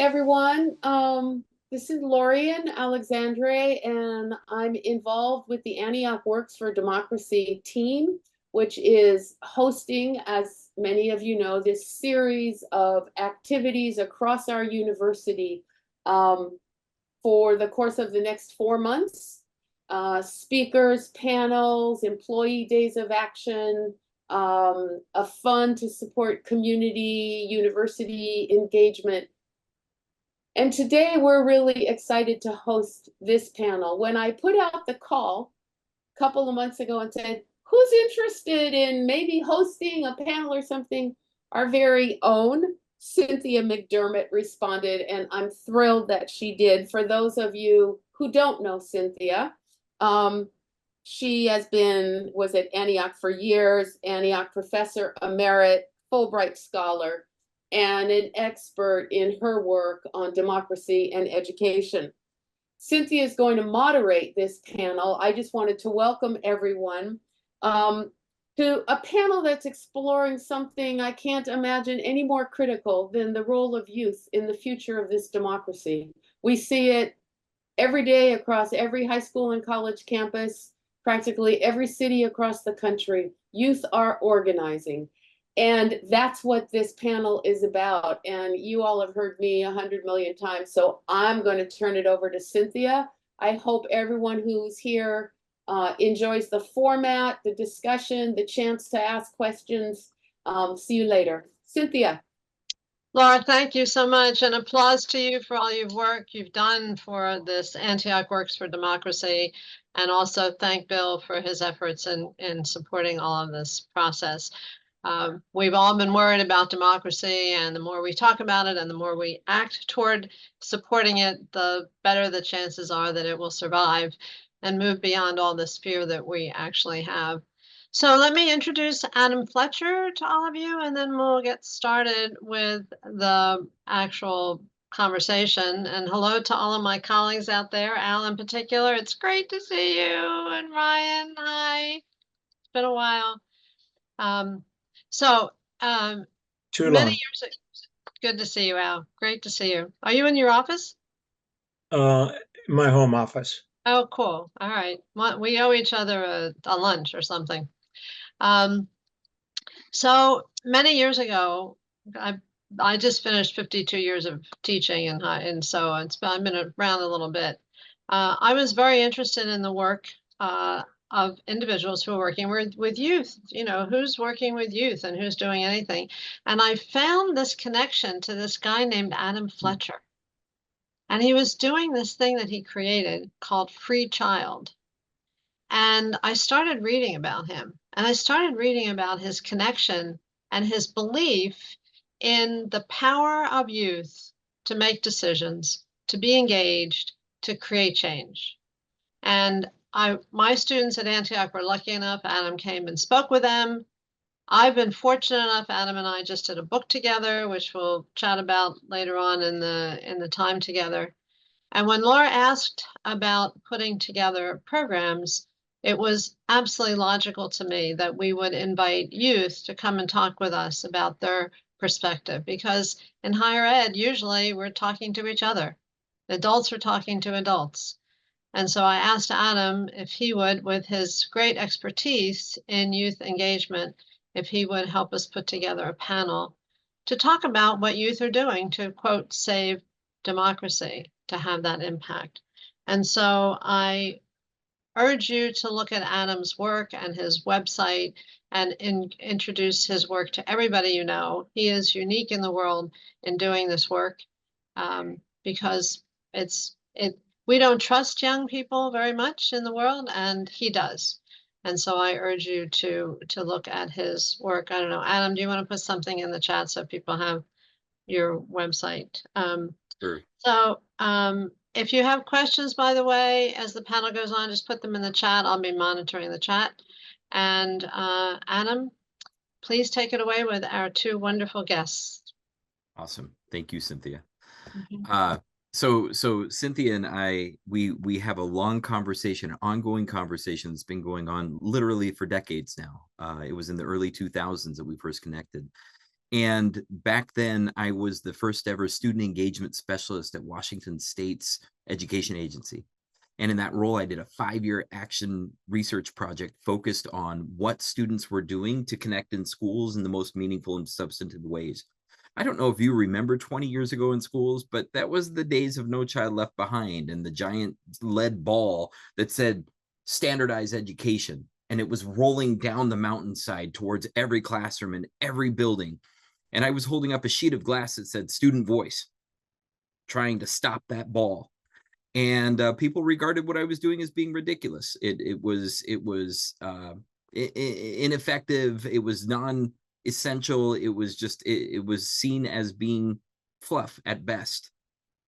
everyone. This is Lorian Alexandre, and I'm involved with the Antioch Works for Democracy team, which is hosting, as many of you know, this series of activities across our university for the course of the next 4 months. Speakers, panels, employee days of action, a fund to support community, university engagement. And today we're really excited to host this panel. When I put out the call a couple of months ago and said, who's interested in maybe hosting a panel or something, our very own Cynthia McDermott responded, and I'm thrilled that she did. For those of you who don't know Cynthia, she was at Antioch for years, Antioch professor emerit, Fulbright scholar, and an expert in her work on democracy and education. Cynthia is going to moderate this panel. I just wanted to welcome everyone to a panel that's exploring something I can't imagine any more critical than the role of youth in the future of this democracy. We see it every day across every high school and college campus, practically every city across the country. Youth are organizing. And that's what this panel is about. And you all have heard me 100 million times, so I'm going to turn it over to Cynthia. I hope everyone who's here enjoys the format, the discussion, the chance to ask questions. See you later. Cynthia. Laura, thank you so much, and applause to you for all your work you've done for this Antioch Works for Democracy, and also thank Bill for his efforts in supporting all of this process. We've all been worried about democracy, and the more we talk about it and the more we act toward supporting it, the better the chances are that it will survive and move beyond all this fear that we actually have. So let me introduce Adam Fletcher to all of you, and then we'll get started with the actual conversation. And hello to all of my colleagues out there, Al in particular. It's great to see you. And Ryan, hi. It's been a while. Many years ago, good to see you, Al. Great to see you. Are you in your office? My home office. Oh, cool. All right. We owe each other a lunch or something. So many years ago, I just finished 52 years of teaching, and so I've been around a little bit. I was very interested in the work of individuals who are working with youth, who's working with youth and who's doing anything. And I found this connection to this guy named Adam Fletcher. And he was doing this thing that he created called Free Child. And I started reading about him, and I started reading about his connection and his belief in the power of youth to make decisions, to be engaged, to create change. And my students at Antioch were lucky enough, Adam came and spoke with them. I've been fortunate enough, Adam and I just did a book together, which we'll chat about later on in the time together. And when Laura asked about putting together programs, it was absolutely logical to me that we would invite youth to come and talk with us about their perspective, because in higher ed, usually we're talking to each other. Adults are talking to adults. And so I asked Adam if he would, with his great expertise in youth engagement, if he would help us put together a panel to talk about what youth are doing to, quote, save democracy, to have that impact. And so I urge you to look at Adam's work and his website and introduce his work to everybody you know. He is unique in the world in doing this work because we don't trust young people very much in the world, and he does. And so I urge you to look at his work. I don't know, Adam, do you want to put something in the chat so people have your website? Sure. So if you have questions, by the way, as the panel goes on, just put them in the chat. I'll be monitoring the chat. And Adam, please take it away with our two wonderful guests. Awesome. Thank you, Cynthia. Mm-hmm. So Cynthia and I, we have a long conversation, ongoing conversation that's been going on literally for decades now. It was in the early 2000s that we first connected. And back then, I was the first ever student engagement specialist at Washington State's education agency. And in that role, I did a 5-year action research project focused on what students were doing to connect in schools in the most meaningful and substantive ways. I don't know if you remember 20 years ago in schools, but that was the days of No Child Left Behind and the giant lead ball that said standardized education. And it was rolling down the mountainside towards every classroom and every building. And I was holding up a sheet of glass that said student voice, trying to stop that ball. And people regarded what I was doing as being ridiculous. It was ineffective. It was non-essential. It was just, it was seen as being fluff at best.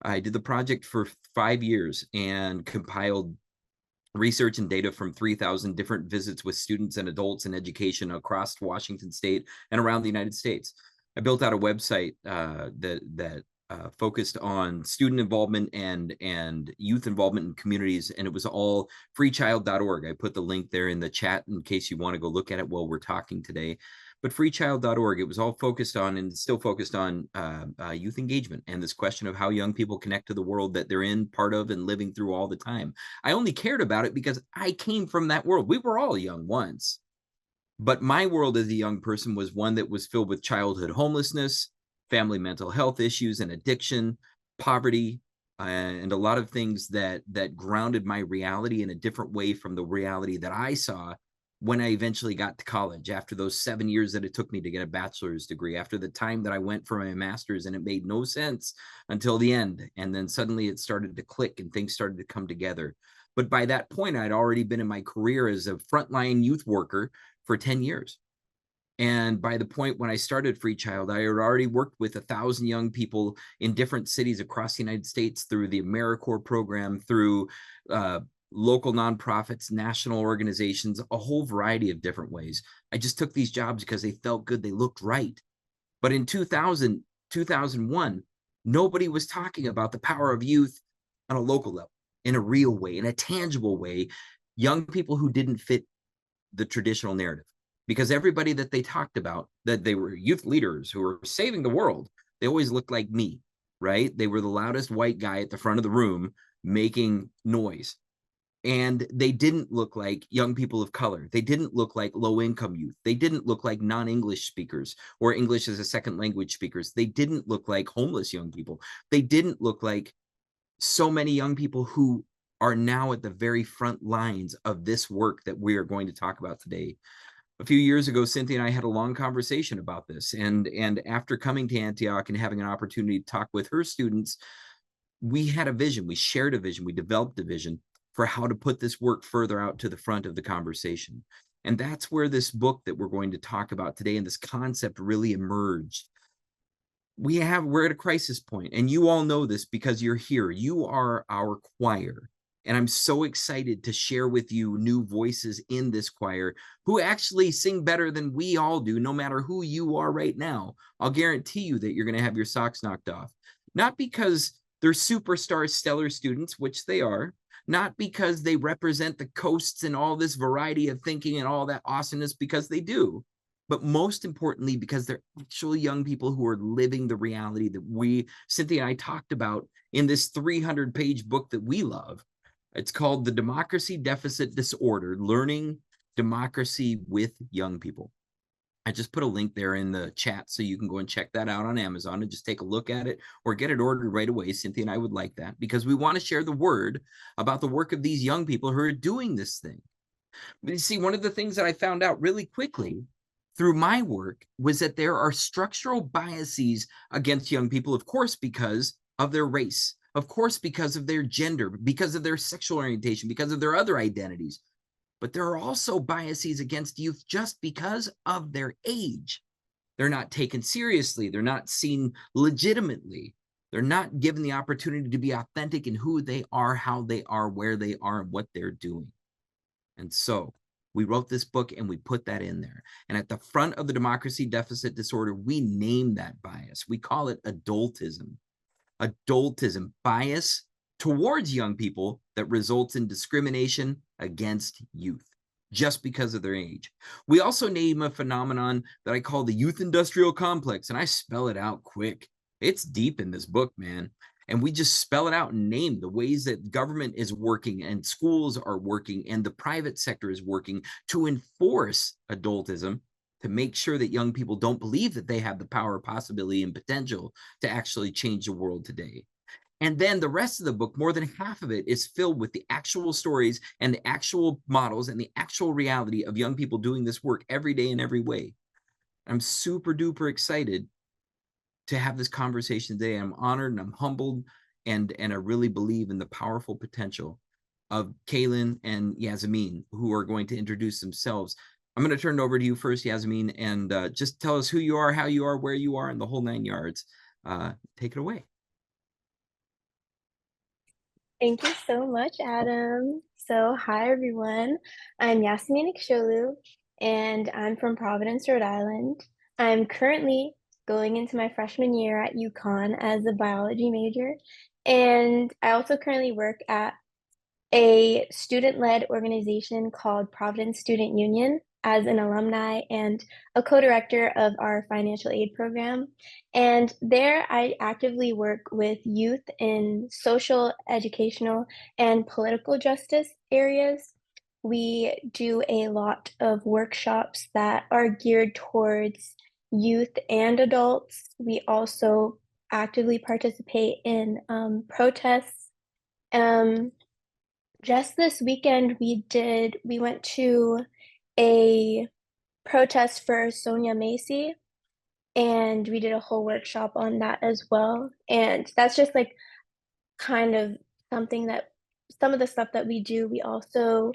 I did the project for 5 years and compiled research and data from 3,000 different visits with students and adults in education across Washington State and around the United States. I built out a website that focused on student involvement and youth involvement in communities, and it was all freechild.org. I put the link there in the chat in case you want to go look at it while we're talking today. But freechild.org, it was all focused on and still focused on youth engagement and this question of how young people connect to the world that they're in, part of, and living through all the time. I only cared about it because I came from that world. We were all young once. But my world as a young person was one that was filled with childhood homelessness, family mental health issues and addiction, poverty, and a lot of things that grounded my reality in a different way from the reality that I saw when I eventually got to college, after those 7 years that it took me to get a bachelor's degree, after the time that I went for my master's, and it made no sense until the end. And then suddenly it started to click and things started to come together. But by that point, I'd already been in my career as a frontline youth worker for 10 years. And by the point when I started Free Child, I had already worked with 1,000 young people in different cities across the United States through the AmeriCorps program, through local nonprofits, national organizations, a whole variety of different ways. I just took these jobs because they felt good, they looked right. But in 2001, nobody was talking about the power of youth on a local level, in a real way, in a tangible way, young people who didn't fit the traditional narrative. Because everybody that they talked about, that they were youth leaders who were saving the world, they always looked like me, right? They were the loudest white guy at the front of the room making noise. And they didn't look like young people of color. They didn't look like low-income youth. They didn't look like non-English speakers or English as a second language speakers. They didn't look like homeless young people. They didn't look like so many young people who are now at the very front lines of this work that we are going to talk about today. A few years ago, Cynthia and I had a long conversation about this. And after coming to Antioch and having an opportunity to talk with her students, we had a vision. We shared a vision. We developed a vision for how to put this work further out to the front of the conversation. And that's where this book that we're going to talk about today and this concept really emerged. We're at a crisis point, and you all know this because you're here. You are our choir. And I'm so excited to share with you new voices in this choir who actually sing better than we all do, no matter who you are right now. I'll guarantee you that you're going to have your socks knocked off. Not because they're superstar stellar students, which they are, not because they represent the coasts and all this variety of thinking and all that awesomeness, because they do, but most importantly, because they're actual young people who are living the reality that Cynthia and I talked about in this 300-page book that we love. It's called The Democracy Deficit Disorder, Learning Democracy with Young People. I just put a link there in the chat so you can go and check that out on Amazon and just take a look at it or get it ordered right away. Cynthia and I would like that because we want to share the word about the work of these young people who are doing this thing. But you see, one of the things that I found out really quickly through my work was that there are structural biases against young people, of course, because of their race, of course, because of their gender, because of their sexual orientation, because of their other identities. But there are also biases against youth just because of their age. They're not taken seriously. They're not seen legitimately. They're not given the opportunity to be authentic in who they are, how they are, where they are, and what they're doing. And so we wrote this book and we put that in there. And at the front of the democracy deficit disorder, we name that bias. We call it adultism. Adultism, bias towards young people that results in discrimination against youth. just because of their age. We also name a phenomenon that I call the youth industrial complex, and I spell it out quick. It's deep in this book, man. And we just spell it out and name the ways that government is working and schools are working and the private sector is working to enforce adultism, to make sure that young people don't believe that they have the power, possibility, and potential to actually change the world today. And then the rest of the book, more than half of it, is filled with the actual stories and the actual models and the actual reality of young people doing this work every day in every way. I'm super duper excited to have this conversation today. I'm honored and I'm humbled, and I really believe in the powerful potential of Kaylin and Yasemin, who are going to introduce themselves. I'm going to turn it over to you first, Yasemin, and just tell us who you are, how you are, where you are, and the whole 9 yards. Take it away. Thank you so much, Adam. So, hi everyone. I'm Yasemin Eksioglu, and I'm from Providence, Rhode Island. I'm currently going into my freshman year at UConn as a biology major, and I also currently work at a student-led organization called Providence Student Union as an alumni and a co-director of our financial aid program. And there I actively work with youth in social, educational, and political justice areas. We do a lot of workshops that are geared towards youth and adults. We also actively participate in protests. Just this weekend, we went to a protest for Sonia Macy, and we did a whole workshop on that as well. And that's just like kind of something that some of the stuff that we do. We also,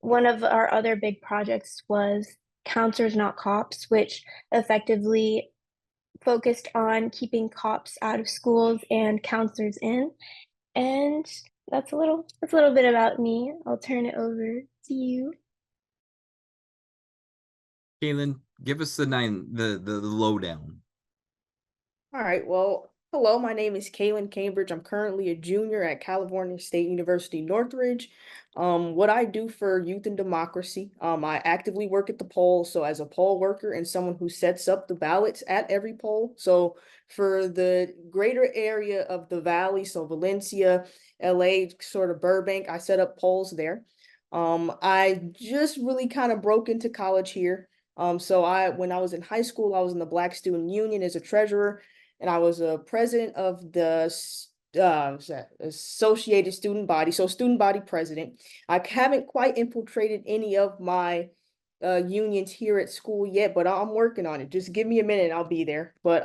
one of our other big projects was Counselors Not Cops, which effectively focused on keeping cops out of schools and counselors in. And that's a little bit about me. I'll turn it over to you. Kaylin, give us the lowdown. All right, well, hello, my name is Kaylin Cambridge. I'm currently a junior at California State University, Northridge. What I do for youth and democracy, I actively work at the polls. So as a poll worker and someone who sets up the ballots at every poll. So for the greater area of the Valley, so Valencia, LA, sort of Burbank, I set up polls there. I just really kind of broke into college here. So when I was in high school, I was in the Black Student Union as a treasurer, and I was a president of the Associated Student Body, so student body president. I haven't quite infiltrated any of my unions here at school yet, but I'm working on it. Just give me a minute, I'll be there. But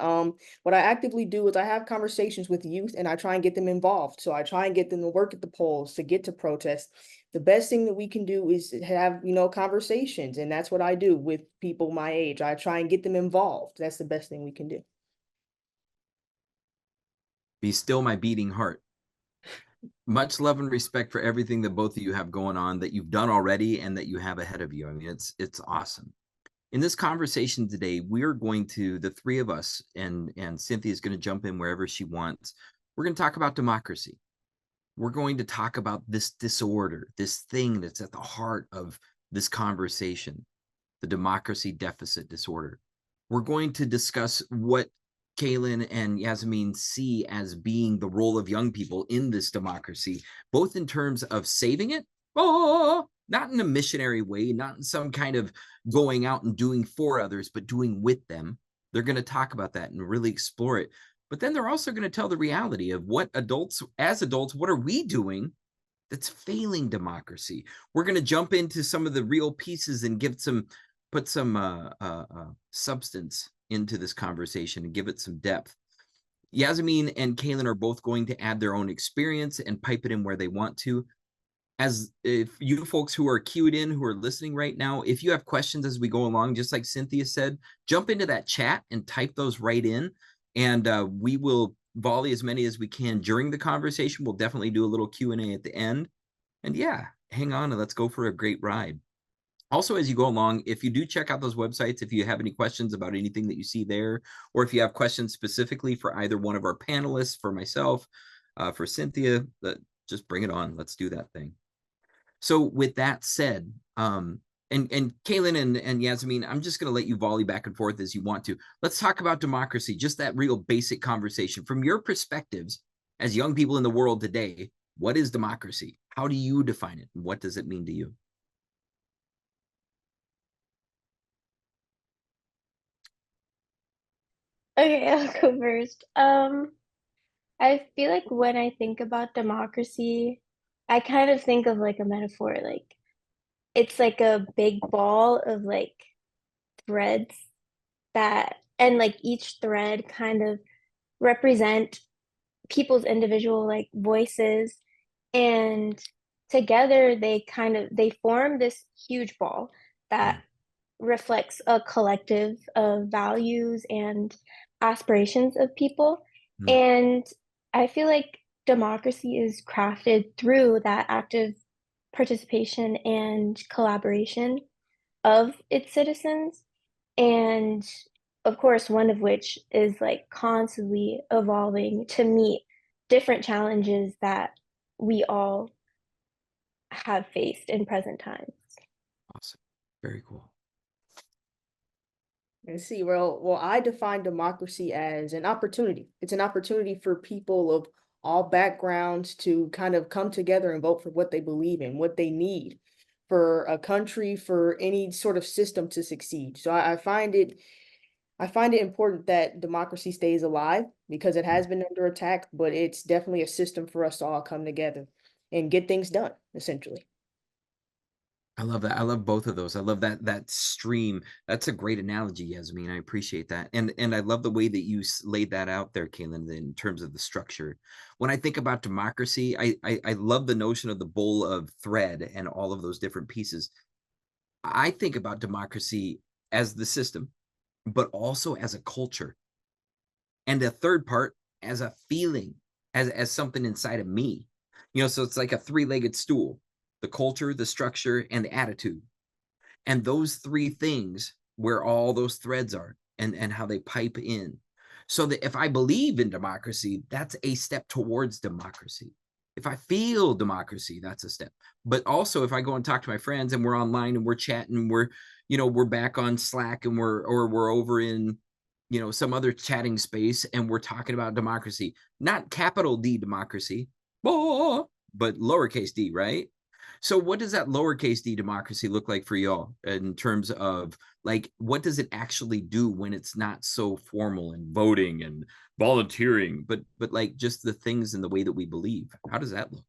what I actively do is I have conversations with youth, and I try and get them involved. So I try and get them to work at the polls, to get to protest. The best thing that we can do is have, conversations, and that's what I do with people my age. I try and get them involved. That's the best thing we can do. Be still my beating heart. Much love and respect for everything that both of you have going on, that you've done already and that you have ahead of you. I mean, it's awesome. In this conversation today, we're going to, the three of us, and Cynthia is going to jump in wherever she wants. We're going to talk about democracy. We're going to talk about this disorder, this thing that's at the heart of this conversation, the democracy deficit disorder. We're going to discuss what Kaylin and Yasemin see as being the role of young people in this democracy, both in terms of saving it, not in a missionary way, not in some kind of going out and doing for others, but doing with them. They're going to talk about that and really explore it. But then they're also going to tell the reality of what as adults, what are we doing that's failing democracy? We're going to jump into some of the real pieces and put some substance into this conversation and give it some depth. Yasemin and Kaylin are both going to add their own experience and pipe it in where they want to. As if you folks who are queued in, who are listening right now, if you have questions as we go along, just like Cynthia said, jump into that chat and type those right in. And we will volley as many as we can during the conversation. We'll definitely do a little Q&A at the end. And yeah, hang on and let's go for a great ride. Also, as you go along, if you do check out those websites, if you have any questions about anything that you see there, or if you have questions specifically for either one of our panelists, for myself, for Cynthia, just bring it on. Let's do that thing. So with that said, And Kaylin and Yasemin, I'm just going to let you volley back and forth as you want to. Let's talk about democracy, just that real basic conversation. From your perspectives as young people in the world today, what is democracy? How do you define it? What does it mean to you? Okay, I'll go first. I feel like when I think about democracy, I kind of think of like a metaphor, like it's like a big ball of like threads that, and like each thread kind of represent people's individual like voices, and together they form this huge ball that reflects a collective of values and aspirations of people. Mm. And I feel like democracy is crafted through that active participation and collaboration of its citizens. And of course, one of which is like constantly evolving to meet different challenges that we all have faced in present times. Awesome. Very cool. And see, well, I define democracy as an opportunity. It's an opportunity for people of all backgrounds to kind of come together and vote for what they believe in, what they need for a country, for any sort of system to succeed. So I find it important that democracy stays alive because it has been under attack, but it's definitely a system for us to all come together and get things done, essentially. I love that. I love both of those. I love that stream. That's a great analogy, Yasemin. I appreciate that. And I love the way that you laid that out there, Kaylin, in terms of the structure. When I think about democracy, I love the notion of the bowl of thread and all of those different pieces. I think about democracy as the system, but also as a culture. And the third part as a feeling, as something inside of me. So it's like a three-legged stool: the culture, the structure, and the attitude. And those three things, where all those threads are and how they pipe in. So that if I believe in democracy, that's a step towards democracy. If I feel democracy, that's a step. But also if I go and talk to my friends and we're online and we're chatting, we're back on Slack and we're over in some other chatting space and we're talking about democracy, not capital D democracy, but lowercase d, right? So what does that lowercase d democracy look like for y'all in terms of like, what does it actually do when it's not so formal and voting and volunteering, but like just the things and the way that we believe? How does that look?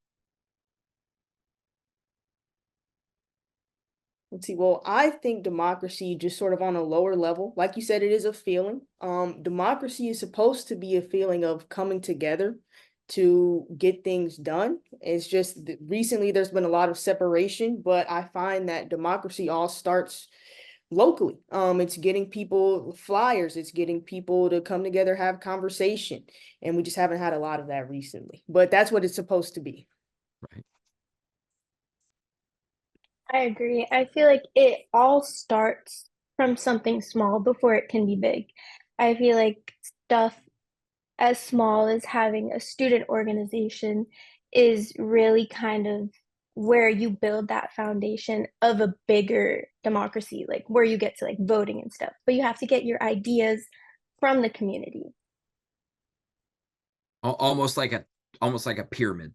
Let's see. Well, I think democracy just sort of on a lower level, like you said, it is a feeling. Democracy is supposed to be a feeling of coming together to get things done. It's just recently there's been a lot of separation, but I find that democracy all starts locally. It's getting people flyers, it's getting people to come together, have conversation, and we just haven't had a lot of that recently. But that's what it's supposed to be. Right. I agree. I feel like it all starts from something small before it can be big. I feel like stuff as small as having a student organization is really kind of where you build that foundation of a bigger democracy, like where you get to like voting and stuff. But you have to get your ideas from the community. Almost like a pyramid,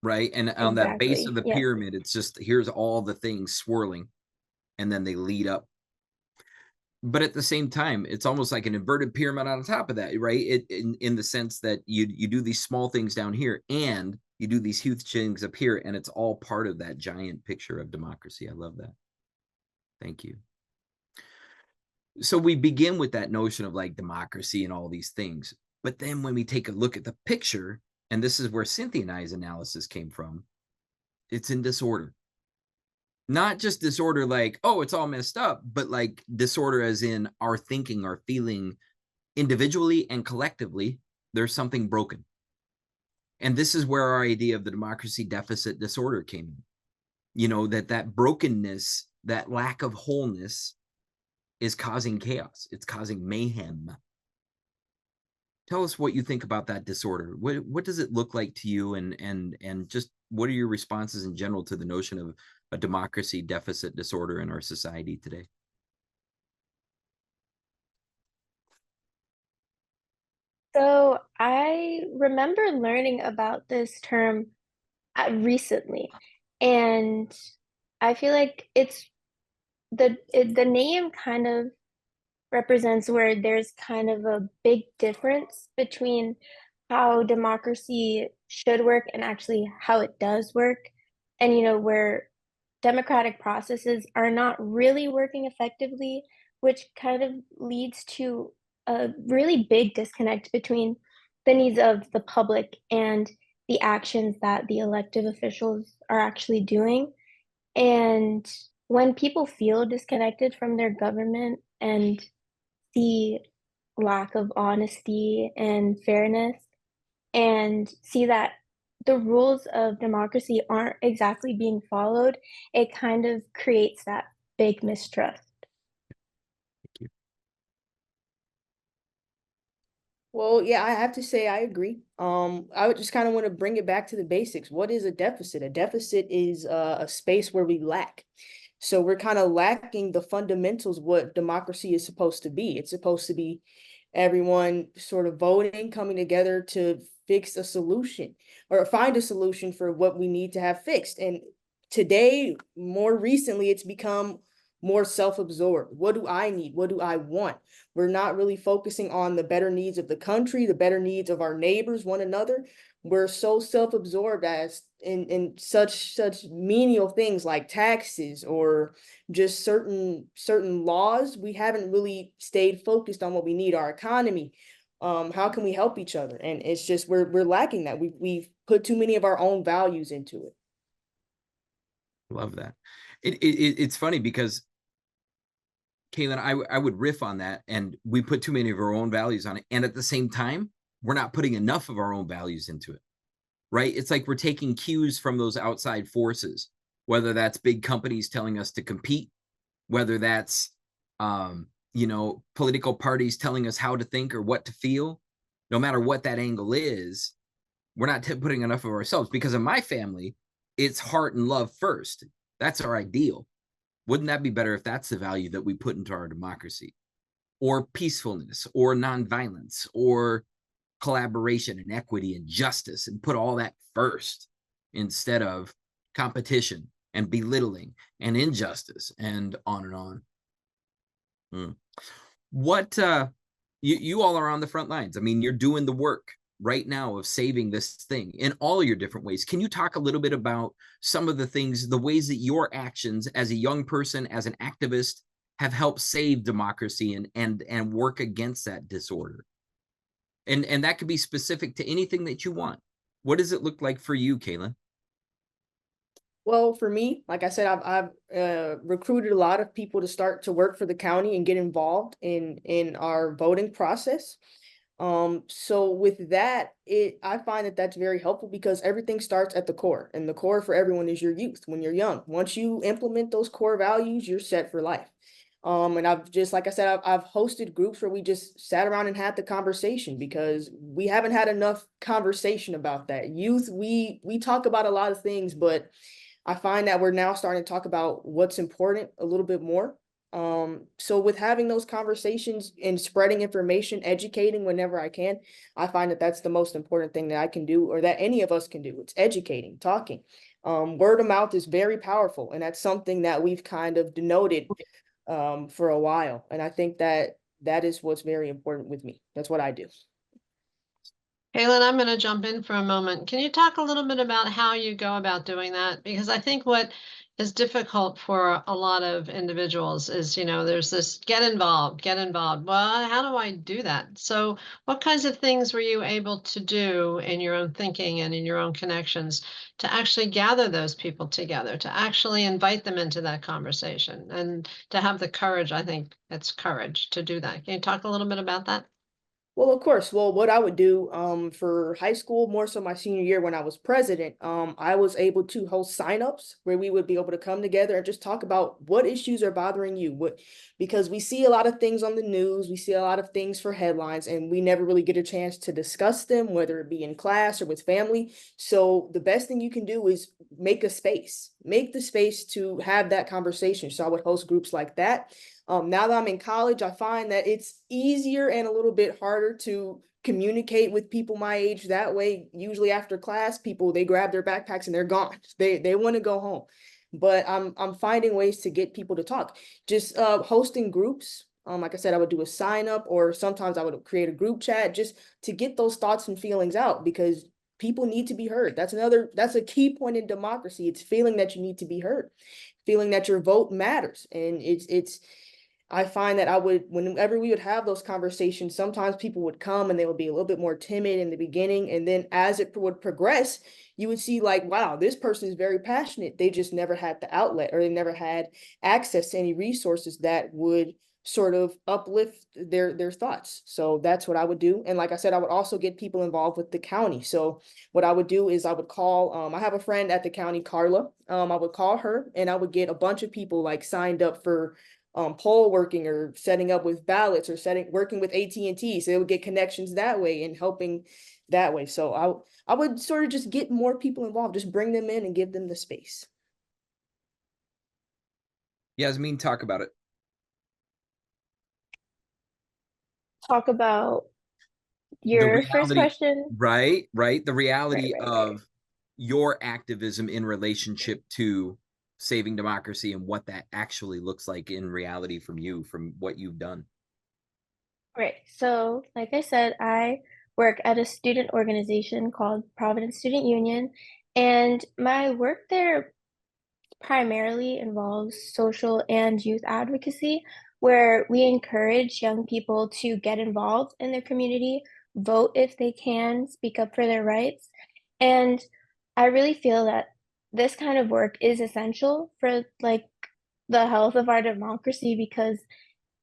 right? And on that base of Exactly. the Yep. pyramid, it's just, here's all the things swirling and then they lead up. But at the same time, it's almost like an inverted pyramid on top of that, right? In the sense that you do these small things down here and you do these huge things up here, and it's all part of that giant picture of democracy. I love that. Thank you. So we begin with that notion of like democracy and all these things. But then when we take a look at the picture, and this is where Cynthia and I's analysis came from, it's in disorder. Not just disorder like, oh, it's all messed up, but like disorder as in our thinking, our feeling, individually and collectively, there's something broken. And this is where our idea of the democracy deficit disorder came in. That brokenness, that lack of wholeness is causing chaos. It's causing mayhem. Tell us what you think about that disorder. What does it look like to you? And just what are your responses in general to the notion a democracy deficit disorder in our society today? So I remember learning about this term recently, and I feel like it's the name kind of represents where there's kind of a big difference between how democracy should work and actually how it does work. And, where democratic processes are not really working effectively, which kind of leads to a really big disconnect between the needs of the public and the actions that the elected officials are actually doing. And when people feel disconnected from their government and see lack of honesty and fairness and see that the rules of democracy aren't exactly being followed, it kind of creates that big mistrust. Thank you. Well, yeah, I have to say I agree. I would just kind of want to bring it back to the basics. What is a deficit? A deficit is a space where we lack. So we're kind of lacking the fundamentals, what democracy is supposed to be. It's supposed to be everyone sort of voting, coming together to fix a solution or find a solution for what we need to have fixed. And today, more recently, it's become more self-absorbed. What do I need? What do I want? We're not really focusing on the better needs of the country, the better needs of our neighbors, one another. We're so self-absorbed as in such menial things like taxes or just certain laws. We haven't really stayed focused on what we need, our economy. How can we help each other? And it's just we're lacking that. We've put too many of our own values into it. Love that. It's funny because Kaylin, I would riff on that, and we put too many of our own values on it, and at the same time, we're not putting enough of our own values into it, right? It's like we're taking cues from those outside forces, whether that's big companies telling us to compete, whether that's political parties telling us how to think or what to feel. No matter what that angle is, we're not putting enough of ourselves, because in my family, it's heart and love first. That's our ideal. Wouldn't that be better if that's the value that we put into our democracy? Or peacefulness, or nonviolence, or collaboration and equity and justice, and put all that first instead of competition and belittling and injustice and on and on. What you all are on the front lines. I mean, you're doing the work right now of saving this thing in all your different ways. Can you talk a little bit about some of the things, the ways that your actions as a young person, as an activist, have helped save democracy and work against that disorder? And that could be specific to anything that you want. What does it look like for you, Kaylin? Well, for me, like I said, I've recruited a lot of people to start to work for the county and get involved in our voting process. So with that, I find that that's very helpful because everything starts at the core, and the core for everyone is your youth when you're young. Once you implement those core values, you're set for life. And I've just, like I said, I've hosted groups where we just sat around and had the conversation because we haven't had enough conversation about that. Youth, we talk about a lot of things, but I find that we're now starting to talk about what's important a little bit more. So with having those conversations and spreading information, educating whenever I can, I find that that's the most important thing that I can do, or that any of us can do. It's educating, talking. Word of mouth is very powerful, and that's something that we've kind of denoted for a while. And I think that that is what's very important with me. That's what I do. Kaylin, I'm going to jump in for a moment. Can you talk a little bit about how you go about doing that? Because I think what is difficult for a lot of individuals is, there's this get involved. Well, how do I do that? So what kinds of things were you able to do in your own thinking and in your own connections to actually gather those people together, to actually invite them into that conversation, and to have the courage? I think it's courage to do that. Can you talk a little bit about that? Well, of course. Well, what I would do for high school, more so my senior year when I was president, I was able to host signups where we would be able to come together and just talk about what issues are bothering you. Because we see a lot of things on the news, we see a lot of things for headlines, and we never really get a chance to discuss them, whether it be in class or with family. So the best thing you can do is make a space, make the space to have that conversation. So I would host groups like that. Now that I'm in college, I find that it's easier and a little bit harder to communicate with people my age that way. Usually after class, people, they grab their backpacks and they're gone. They want to go home. But I'm finding ways to get people to talk. Just hosting groups. Like I said, I would do a sign up, or sometimes I would create a group chat just to get those thoughts and feelings out, because people need to be heard. That's a key point in democracy. It's feeling that you need to be heard, feeling that your vote matters. And I find that whenever we would have those conversations, sometimes people would come and they would be a little bit more timid in the beginning. And then as it would progress, you would see like, wow, this person is very passionate. They just never had the outlet, or they never had access to any resources that would sort of uplift their thoughts. So that's what I would do. And like I said, I would also get people involved with the county. So what I would do is I would call, I have a friend at the county, Carla. I would call her and I would get a bunch of people like signed up for poll working, or setting up with ballots, or working with AT&T, so they would get connections that way and helping that way. So I would sort of just get more people involved, just bring them in and give them the space. Yasemin, talk about it. Talk about The your first reality, question. right? The reality Right. of your activism in relationship to saving democracy, and what that actually looks like in reality from what you've done. Right. So, like I said, I work at a student organization called Providence Student Union, and my work there primarily involves social and youth advocacy, where we encourage young people to get involved in their community, vote if they can, speak up for their rights. And I really feel that this kind of work is essential for like the health of our democracy, because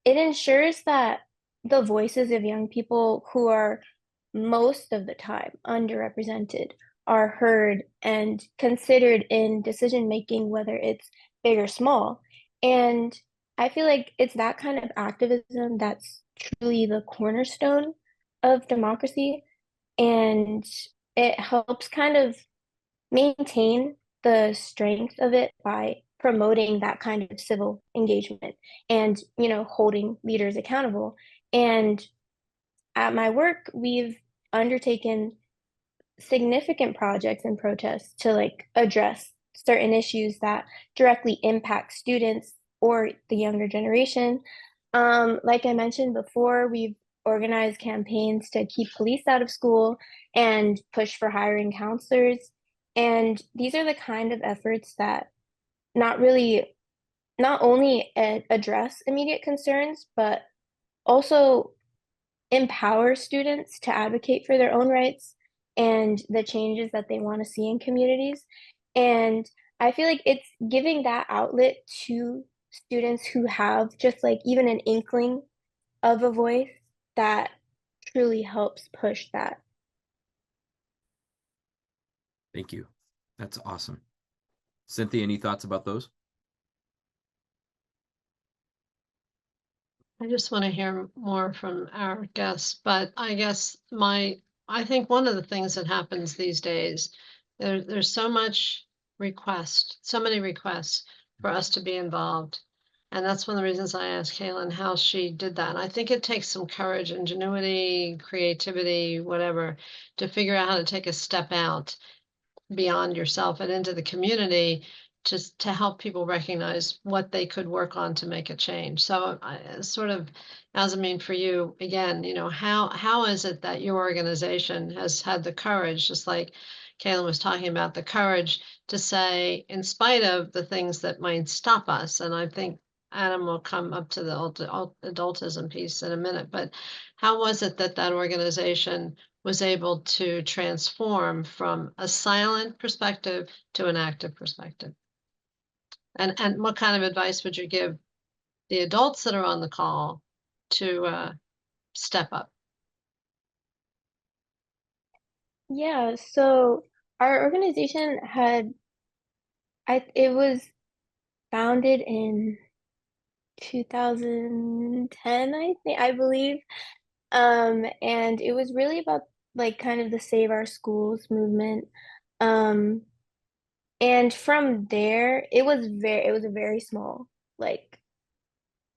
it ensures that the voices of young people, who are most of the time underrepresented, are heard and considered in decision making, whether it's big or small. And I feel like it's that kind of activism that's truly the cornerstone of democracy. And it helps kind of maintain the strength of it by promoting that kind of civil engagement and, holding leaders accountable. And at my work, we've undertaken significant projects and protests to like address certain issues that directly impact students or the younger generation. Like I mentioned before, we've organized campaigns to keep police out of school and push for hiring counselors. And these are the kind of efforts that not only address immediate concerns, but also empower students to advocate for their own rights and the changes that they want to see in communities. And I feel like it's giving that outlet to students who have just like even an inkling of a voice that truly helps push that. Thank you. That's awesome. Cynthia, any thoughts about those? I just want to hear more from our guests, but I guess I think one of the things that happens these days, there's so many requests for us to be involved. And that's one of the reasons I asked Kaylin how she did that. And I think it takes some courage, ingenuity, creativity, whatever, to figure out how to take a step out beyond yourself and into the community, just to help people recognize what they could work on to make a change. So sort of, Yasemin, for you, again, how is it that your organization has had the courage, just like Kaylin was talking about, the courage to say, in spite of the things that might stop us, and I think Adam will come up to the adultism piece in a minute, but how was it that organization was able to transform from a silent perspective to an active perspective? And what kind of advice would you give the adults that are on the call to step up? Yeah, so our organization it was founded in 2010, I believe. And it was really about like kind of the Save Our Schools movement. Um, and from there, it was a very small, like,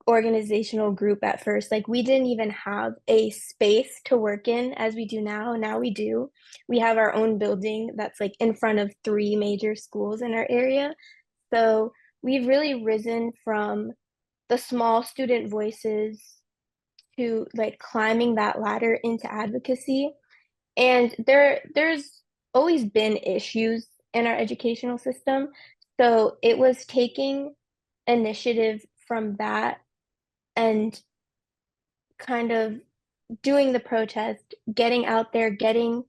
organizational group at first. Like, we didn't even have a space to work in as we do now. Now we do. We have our own building that's like in front of 3 major schools in our area. So we've really risen from the small student voices to like climbing that ladder into advocacy. And there's always been issues in our educational system. So it was taking initiative from that and kind of doing the protest, getting out there, getting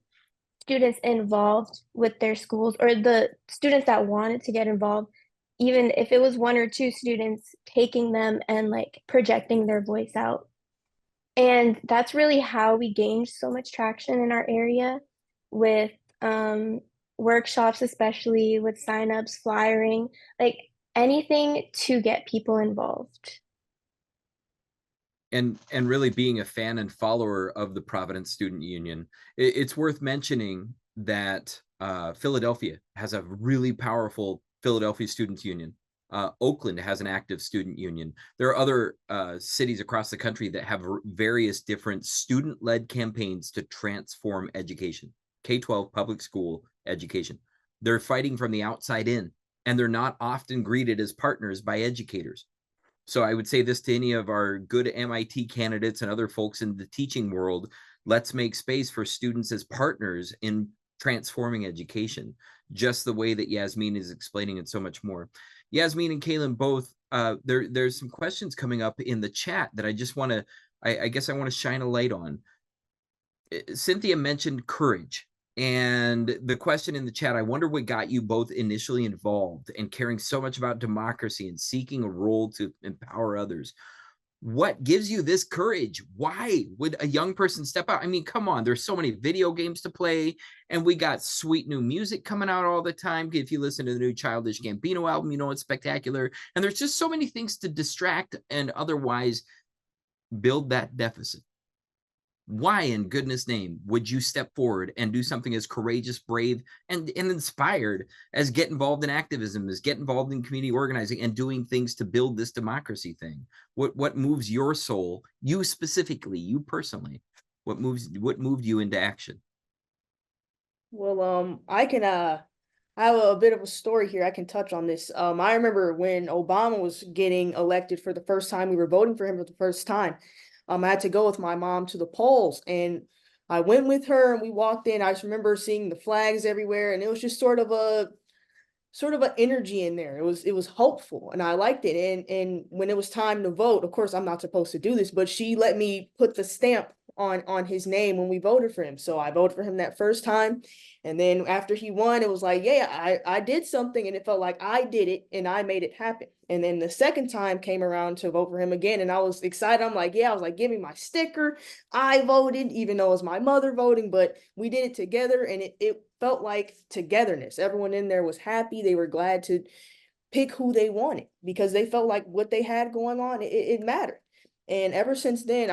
students involved with their schools, or the students that wanted to get involved, even if it was 1 or 2 students, taking them and like projecting their voice out. And that's really how we gained so much traction in our area with workshops, especially with signups, flyering, like anything to get people involved. And really being a fan and follower of the Providence Student Union. It's worth mentioning that Philadelphia has a really powerful Philadelphia Students Union. Oakland has an active student union. There are other cities across the country that have various different student-led campaigns to transform education, K-12 public school education. They're fighting from the outside in, and they're not often greeted as partners by educators. So I would say this to any of our good MIT candidates and other folks in the teaching world: let's make space for students as partners in transforming education, just the way that Yasemin is explaining and so much more. Yasemin and Kaylin both, there's some questions coming up in the chat that I just want to, I guess I want to shine a light on. Cynthia mentioned courage. And the question in the chat, I wonder what got you both initially involved and caring so much about democracy and seeking a role to empower others. What gives you this courage? Why would a young person step out? I mean, come on, there's so many video games to play, and we got sweet new music coming out all the time. If you listen to the new Childish Gambino album, you know it's spectacular. And there's just so many things to distract and otherwise build that deficit. Why in goodness name would you step forward and do something as courageous, brave, and inspired as get involved in activism, as get involved in community organizing and doing things to build this democracy thing? What moves your soul, you specifically, you personally? What moved you into action? Well, I have a bit of a story here. I can touch on this. I remember when Obama was getting elected for the first time, we were voting for him for the first time. I had to go with my mom to the polls, and I went with her and we walked in. I just remember seeing the flags everywhere, and it was just sort of an energy in there. It was hopeful, and I liked it. And when it was time to vote, of course I'm not supposed to do this, but she let me put the stamp on his name when we voted for him. So I voted for him that first time, and then after he won, it was like, yeah, I did something, and it felt like I did it and I made it happen. And then the second time came around to vote for him again, and I was excited. I'm like, yeah, I was like, give me my sticker. I voted, even though it was my mother voting, but we did it together, and it felt like togetherness. Everyone in there was happy. They were glad to pick who they wanted because they felt like what they had going on, it mattered. And ever since then,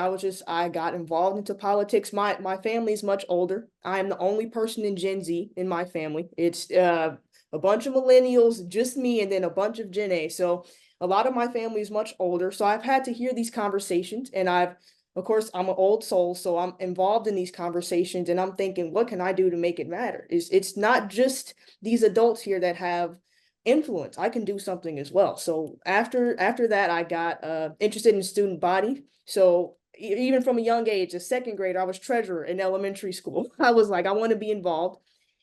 I got involved into politics. My family is much older. I'm the only person in Gen Z in my family. It's a bunch of millennials, just me, and then a bunch of Gen A. So a lot of my family is much older. So I've had to hear these conversations, and of course, I'm an old soul, so I'm involved in these conversations, and I'm thinking, what can I do to make it matter? It's not just these adults here that have influence. I can do something as well. So after that, I got interested in student body. So even from a young age, a second grader, I was treasurer in elementary school. I was like, I want to be involved.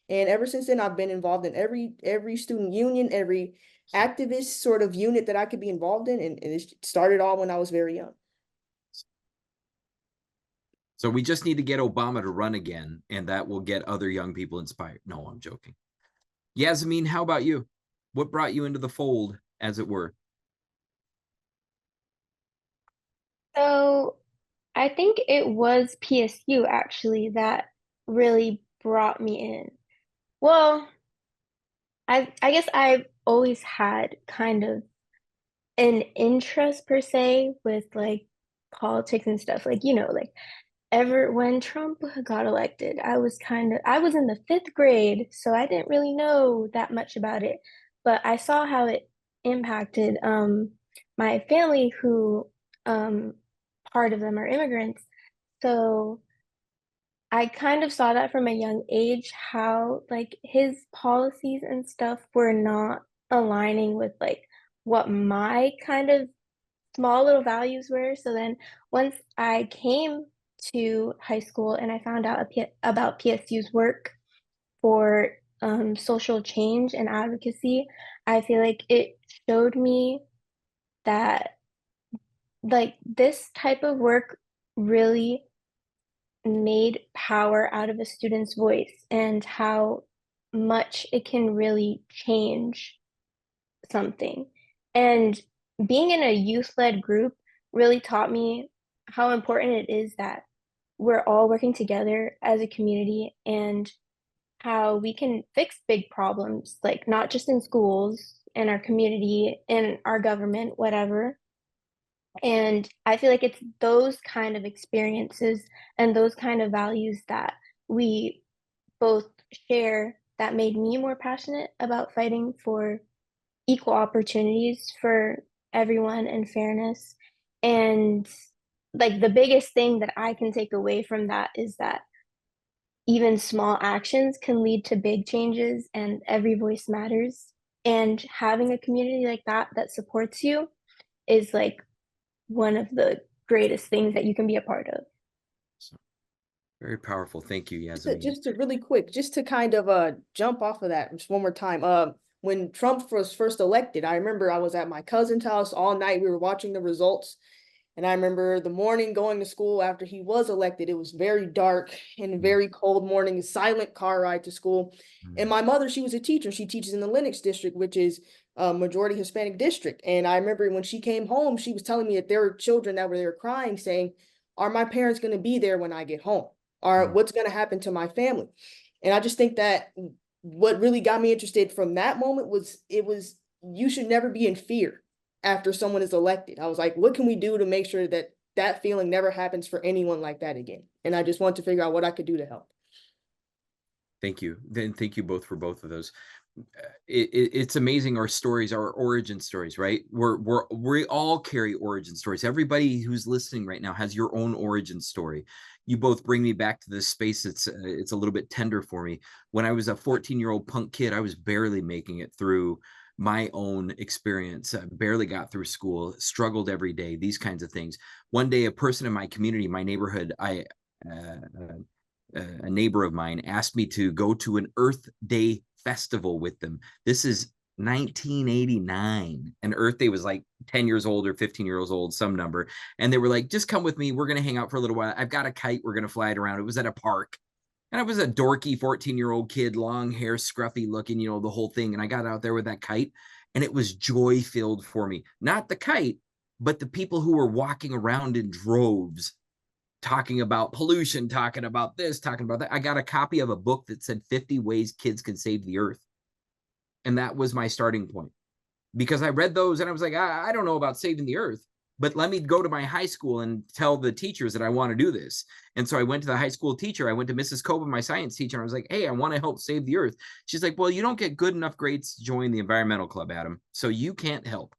And ever since then, I've been involved in every student union, every activist sort of unit that I could be involved in. And it started all when I was very young. So we just need to get Obama to run again, and that will get other young people inspired. No, I'm joking. Yasemin, how about you? What brought you into the fold, as it were? So I think it was PSU actually that really brought me in? Well, I guess I've always had kind of an interest per se with like politics and stuff. Like, like ever when Trump got elected, I was in the fifth grade, so I didn't really know that much about it. But I saw how it impacted my family who part of them are immigrants. So I kind of saw that from a young age, how like his policies and stuff were not aligning with like what my kind of small little values were. So then once I came to high school and I found out about PSU's work for social change and advocacy, I feel like it showed me that like this type of work really made power out of a student's voice and how much it can really change something. And being in a youth-led group really taught me how important it is that we're all working together as a community and how we can fix big problems, like not just in schools, in our community, in our government, whatever. And I feel like it's those kind of experiences and those kind of values that we both share that made me more passionate about fighting for equal opportunities for everyone and fairness. And like the biggest thing that I can take away from that is that even small actions can lead to big changes and every voice matters. And having a community like that that supports you is like one of the greatest things that you can be a part of. So, very powerful. Thank you, Just Yasemin. just to really quick, just to kind of jump off of that just one more time. When Trump was first elected, I remember I was at my cousin's house all night. We were watching the results. And I remember the morning going to school after he was elected. It was very dark and very cold morning, silent car ride to school. And my mother, she was a teacher. She teaches in the Lennox district, which is a majority Hispanic district. And I remember when she came home, she was telling me that there were children that were there crying, saying, are my parents going to be there when I get home? Or what's going to happen to my family? And I just think that what really got me interested from that moment was you should never be in fear after someone is elected. I was like, what can we do to make sure that that feeling never happens for anyone like that again? And I just want to figure out what I could do to help. Thank you. Then thank you both for both of those. It's amazing, our stories, our origin stories, right? We all carry origin stories. Everybody who's listening right now has your own origin story. You both bring me back to this space. It's a little bit tender for me. When I was a 14-year-old punk kid, I was barely making it through my own experience. I barely got through school, struggled every day, these kinds of things. One day, a person in my community, my neighborhood, a neighbor of mine asked me to go to an Earth Day festival with them. This is 1989, and Earth Day was like 10 years old or 15 years old, some number. And they were like, just come with me. We're going to hang out for a little while. I've got a kite. We're going to fly it around. It was at a park. And I was a dorky 14-year-old kid, long hair, scruffy looking, the whole thing. And I got out there with that kite, and it was joy-filled for me. Not the kite, but the people who were walking around in droves, talking about pollution, talking about this, talking about that. I got a copy of a book that said 50 ways kids can save the earth. And that was my starting point. Because I read those and I was like, I don't know about saving the earth, but let me go to my high school and tell the teachers that I want to do this. And so I went to the high school teacher. I went to Mrs. Coben, my science teacher, and I was like, hey, I want to help save the earth. She's like, well, you don't get good enough grades to join the environmental club, Adam, so you can't help.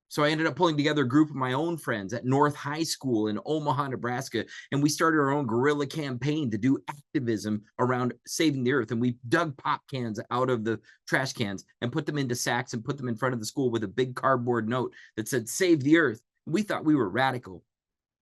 So I ended up pulling together a group of my own friends at North High School in Omaha, Nebraska, and we started our own guerrilla campaign to do activism around saving the earth. And we dug pop cans out of the trash cans and put them into sacks and put them in front of the school with a big cardboard note that said, save the earth. We thought we were radical.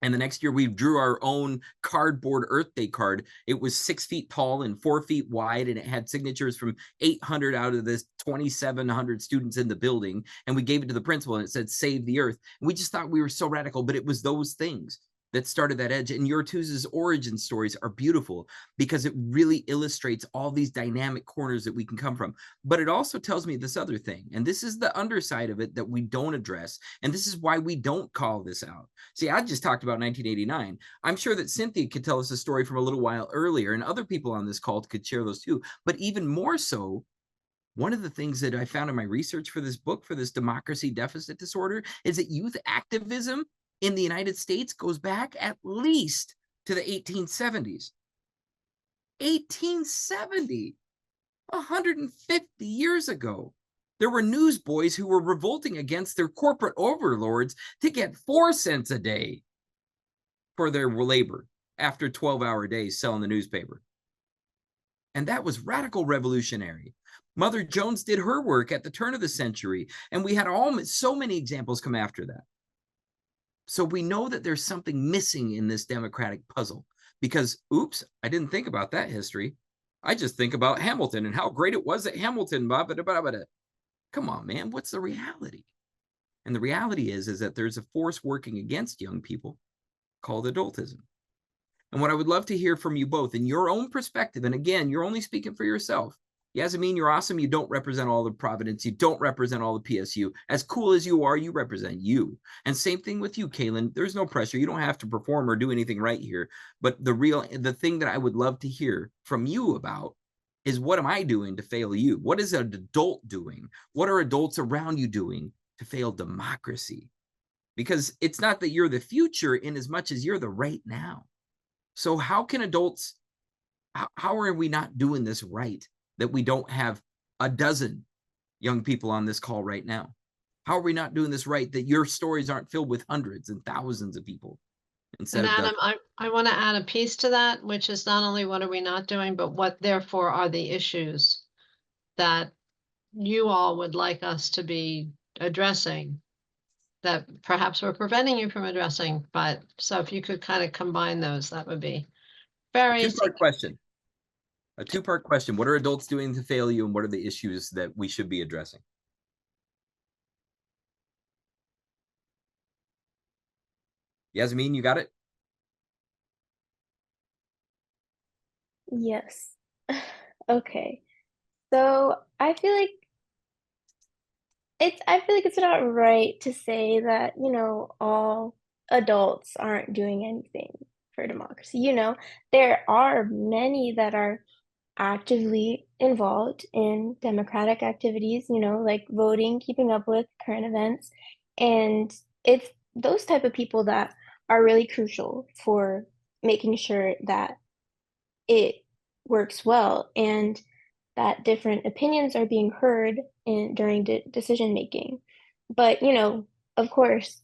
And the next year we drew our own cardboard Earth Day card. It was 6 feet tall and 4 feet wide, and it had signatures from 800 out of the 2,700 students in the building. And we gave it to the principal, and it said, save the earth. And we just thought we were so radical, but it was those things. that started that edge. And your two's origin stories are beautiful because it really illustrates all these dynamic corners that we can come from. But it also tells me this other thing, and this is the underside of it that we don't address. And this is why we don't call this out. See, I just talked about 1989. I'm sure that Cynthia could tell us a story from a little while earlier, and other people on this call could share those too. But even more so, one of the things that I found in my research for this book, for this democracy deficit disorder, is that youth activism in the United States goes back at least to the 1870s. 1870, 150 years ago. There were newsboys who were revolting against their corporate overlords to get 4 cents a day for their labor after 12-hour days selling the newspaper. And that was radical revolutionary. Mother Jones did her work at the turn of the century, and we had so many examples come after that. So we know that there's something missing in this democratic puzzle because, oops, I didn't think about that history. I just think about Hamilton and how great it was at Hamilton. Come on, man, what's the reality? And the reality is that there's a force working against young people called adultism. And what I would love to hear from you both in your own perspective, and again, you're only speaking for yourself. Yasemin, you're awesome. You don't represent all the Providence. You don't represent all the PSU. As cool as you are, you represent you. And same thing with you, Kaylin. There's no pressure. You don't have to perform or do anything right here. But the thing that I would love to hear from you about is, what am I doing to fail you? What is an adult doing? What are adults around you doing to fail democracy? Because it's not that you're the future in as much as you're the right now. So how can adults, how are we not doing this right, that we don't have a dozen young people on this call right now? How are we not doing this right, that your stories aren't filled with hundreds and thousands of people? And Adam, I want to add a piece to that, which is not only what are we not doing, but what therefore are the issues that you all would like us to be addressing that perhaps we're preventing you from addressing. But so if you could kind of combine those, that would be very two-part question. A two-part question. What are adults doing to fail you, and what are the issues that we should be addressing? Yasemin, you got it? Yes. Okay. So I feel like it's not right to say that, all adults aren't doing anything for democracy. There are many that are actively involved in democratic activities, like voting, keeping up with current events. And it's those type of people that are really crucial for making sure that it works well and that different opinions are being heard during decision making. But, of course,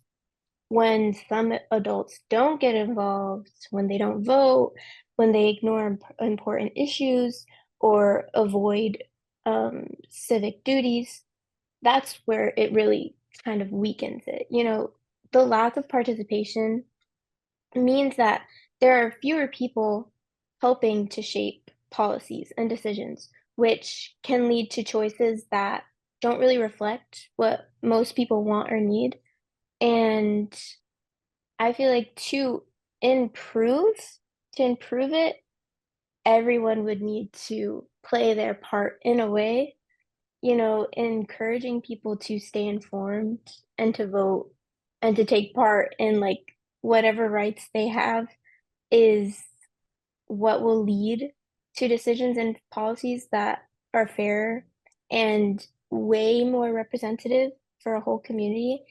when some adults don't get involved, when they don't vote, when they ignore important issues or avoid civic duties, that's where it really kind of weakens it. The lack of participation means that there are fewer people helping to shape policies and decisions, which can lead to choices that don't really reflect what most people want or need. And I feel like improve to improve it, everyone would need to play their part in a way, encouraging people to stay informed and to vote and to take part in like whatever rights they have is what will lead to decisions and policies that are fair and way more representative for a whole community.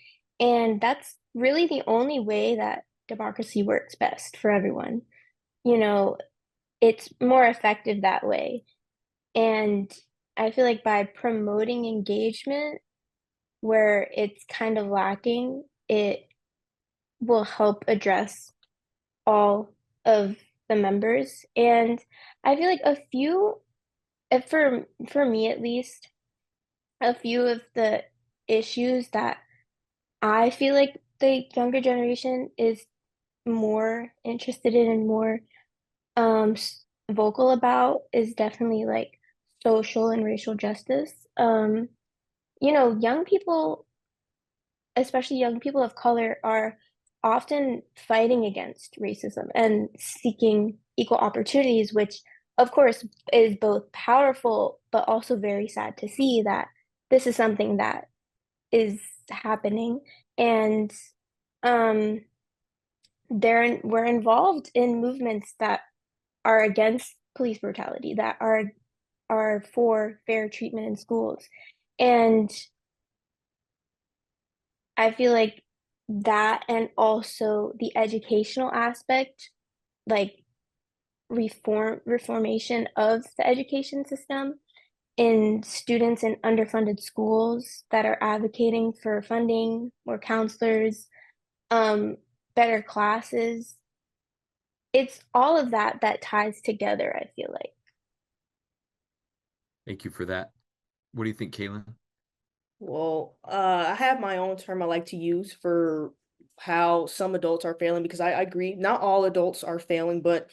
And that's really the only way that democracy works best for everyone. It's more effective that way. And I feel like by promoting engagement where it's kind of lacking, it will help address all of the members. And I feel like for me at least, a few of the issues that I feel like the younger generation is more interested in and more vocal about is definitely like social and racial justice. Young people, especially young people of color, are often fighting against racism and seeking equal opportunities, which of course is both powerful but also very sad to see that this is something that is happening. And we're involved in movements that are against police brutality, that are for fair treatment in schools. And I feel like that, and also the educational aspect, like reformation of the education system in students in underfunded schools that are advocating for funding, more counselors, better classes. It's all of that that ties together, I feel like. Thank you for that. What do you think, Kaylin? Well, I have my own term I like to use for how some adults are failing, because I agree, not all adults are failing, but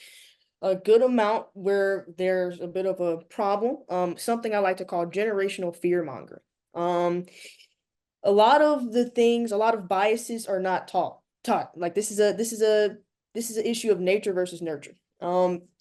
a good amount where there's a bit of a problem. Something I like to call generational fear mongering. A lot of biases are not taught. Like this is an issue of nature versus nurture.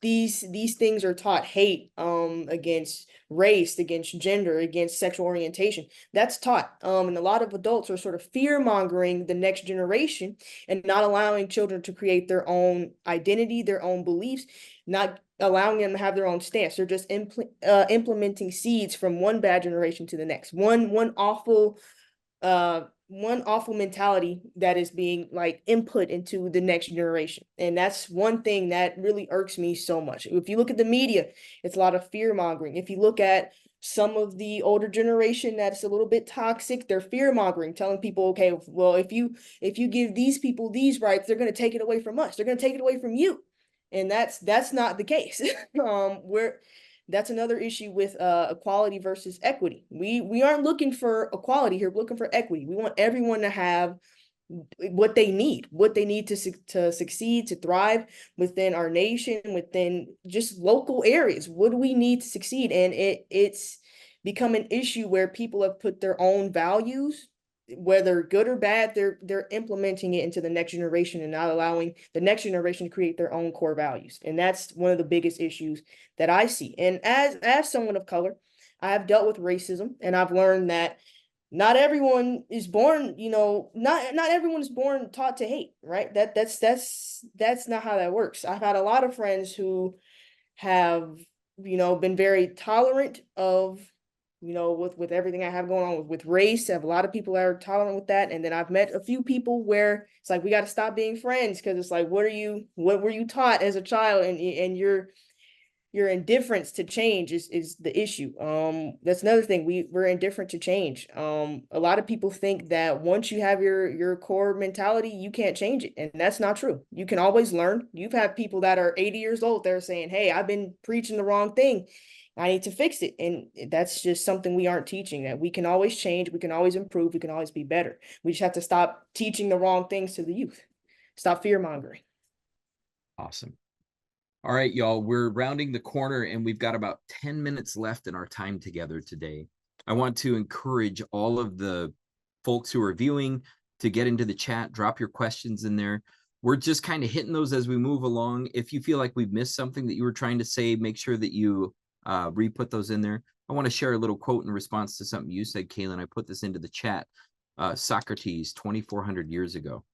These things are taught: hate, against race, against gender, against sexual orientation. That's taught. And a lot of adults are sort of fear mongering the next generation and not allowing children to create their own identity, their own beliefs, not allowing them to have their own stance. They're just implementing seeds from one bad generation to the next. One awful mentality that is being like input into the next generation. And that's one thing that really irks me so much. If you look at the media, it's a lot of fear mongering. If you look at some of the older generation that's a little bit toxic, they're fear mongering, telling people, okay, well, if you give these people these rights, they're going to take it away from us. They're going to take it away from you. And that's not the case. That's another issue with equality versus equity. We aren't looking for equality here. We're looking for equity. We want everyone to have what they need to succeed, to thrive within our nation, within just local areas. What do we need to succeed? And it's become an issue where people have put their own values, whether good or bad, they're implementing it into the next generation and not allowing the next generation to create their own core values. And that's one of the biggest issues that I see. And as someone of color, I have dealt with racism, and I've learned that not everyone is born, not everyone is born taught to hate, right? That's not how that works. I've had a lot of friends who have, been very tolerant of, with everything I have going on with race. I have a lot of people that are tolerant with that. And then I've met a few people where it's like, we got to stop being friends, because it's like, what were you taught as a child? And your indifference to change is the issue. That's another thing. We're indifferent to change. A lot of people think that once you have your core mentality, you can't change it. And that's not true. You can always learn. You've had people that are 80 years old, they're saying, hey, I've been preaching the wrong thing, I need to fix it. And that's just something we aren't teaching, that we can always change, we can always improve, we can always be better. We just have to stop teaching the wrong things to the youth. Stop fear mongering. Awesome. All right, y'all, we're rounding the corner and we've got about 10 minutes left in our time together today. I want to encourage all of the folks who are viewing to get into the chat, drop your questions in there. We're just kind of hitting those as we move along. If you feel like we've missed something that you were trying to say, make sure that you re-put those in there. I want to share a little quote in response to something you said, Kaylin. I put this into the chat. Socrates, 2,400 years ago.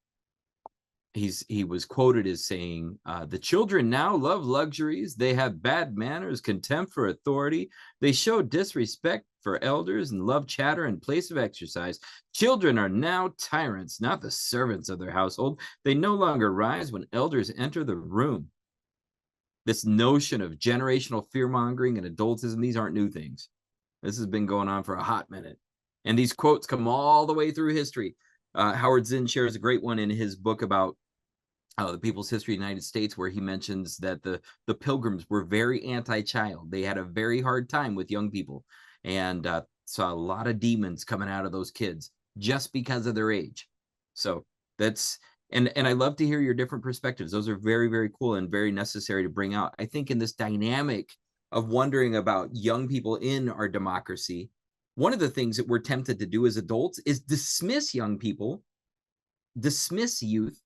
He was quoted as saying, the children now love luxuries. They have bad manners, contempt for authority. They show disrespect for elders and love chatter in place of exercise. Children are now tyrants, not the servants of their household. They no longer rise when elders enter the room. This notion of generational fear-mongering and adultism, these aren't new things. This has been going on for a hot minute. And these quotes come all the way through history. Howard Zinn shares a great one in his book about the People's History of the United States, where he mentions that the Pilgrims were very anti-child. They had a very hard time with young people, and saw a lot of demons coming out of those kids just because of their age. So that's, and I love to hear your different perspectives. Those are very, very cool and very necessary to bring out. I think in this dynamic of wondering about young people in our democracy, one of the things that we're tempted to do as adults is dismiss young people, dismiss youth,